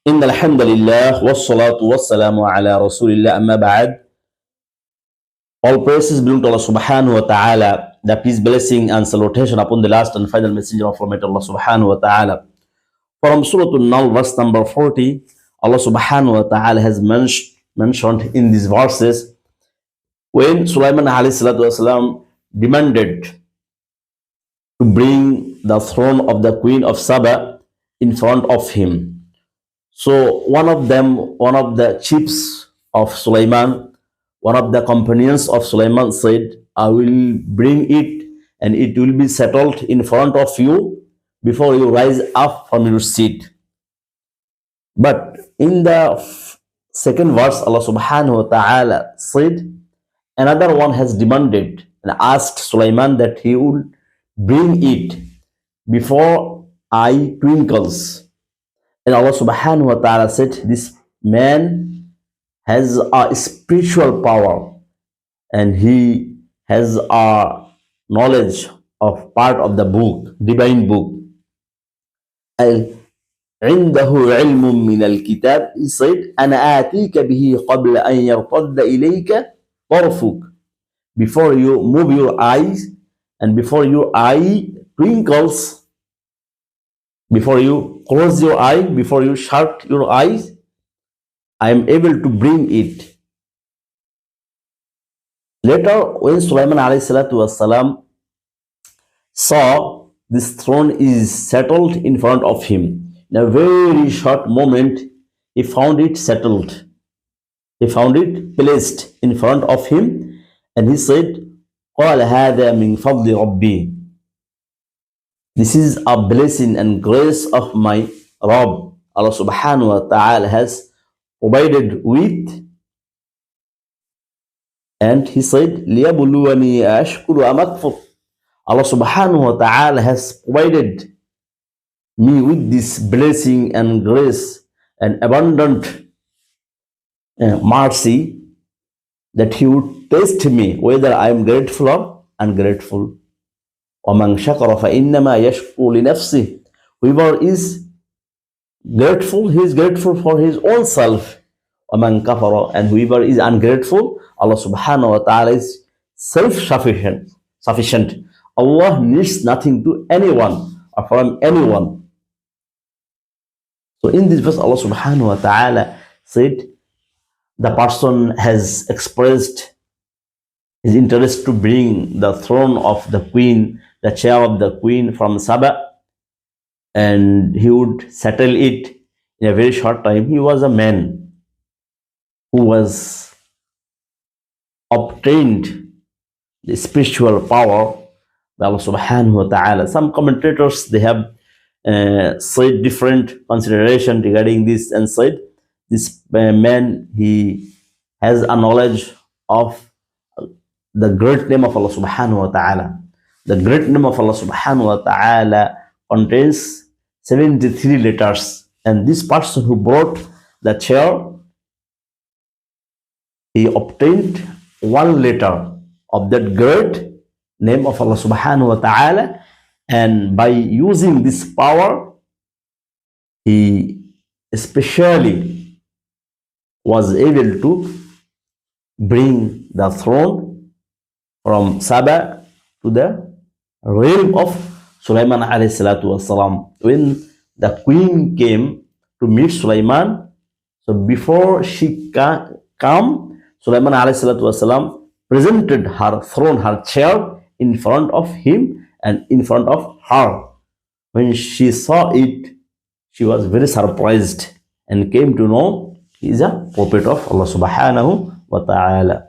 إن الحمد لله والصلاة والسلام على رسول الله أما بعد. All praises belong to Allah subhanahu wa ta'ala. The peace, blessing and salutation upon the last and final messenger of Allah subhanahu wa ta'ala. From Surah An-Nahl verse number 40, Allah subhanahu wa ta'ala has mentioned in these verses when Sulaiman alayhi salatu wasalam demanded to bring the throne of the queen of Saba in front of him. So one of the chiefs of Sulaiman, one of the companions of Sulaiman said, I will bring it and it will be settled in front of you before you rise up from your seat. But in the second verse, Allah subhanahu wa ta'ala said, another one has demanded and asked Sulaiman that he would bring it before eye twinkles. And Allah subhanahu wa ta'ala said, this man has a spiritual power and he has a knowledge of part of the book, divine book. عنده علم من الكتاب, he said, أنا آتيك به قبل أن يرتد إليك طرفك. Before you move your eyes and before your eye twinkles, before you close your eye, before you shut your eyes, I am able to bring it. Later, when Sulaiman alayhi salatu wasalam saw this throne is settled in front of him, in a very short moment, he found it settled. He found it placed in front of him, and he said, قال هذا من فضل ربي. This is a blessing and grace of my Rabb. Allah subhanahu wa ta'ala has provided with. And he said, لِيَبُلُوَنِي أَشْكُرُ أَمْ أَكْفُرُ. Allah subhanahu wa ta'ala has provided me with this blessing and grace and abundant mercy that he would test me whether I am grateful or ungrateful. وَمَنْ شَكَرَ فَإِنَّمَا يَشْكُرُ لِنَفْسِهِ. Whoever is grateful, he is grateful for his own self. وَمَنْ كَفَرَ. And whoever is ungrateful, Allah subhanahu wa ta'ala is self-sufficient. Allah needs nothing to anyone or from anyone. So in this verse, Allah subhanahu wa ta'ala said, the person has expressed his interest to bring the throne of the queen, the chair of the queen from Saba, and he would settle it in a very short time. He was a man who was obtained the spiritual power by Allah subhanahu wa ta'ala. Some commentators, they have said different consideration regarding this and said this man, he has a knowledge of the great name of Allah subhanahu wa ta'ala. The great name of Allah subhanahu wa ta'ala contains 73 letters, and this person who brought the chair, he obtained one letter of that great name of Allah subhanahu wa ta'ala, and by using this power, he especially was able to bring the throne from Saba to the realm of Sulaiman alayhi salatu wasalam. When the queen came to meet Sulaiman, so before she come, Sulaiman alayhi salatu wasalam presented her throne, her chair, in front of him and in front of her. When she saw it, she was very surprised and came to know he is a prophet of Allah subhanahu wa ta'ala.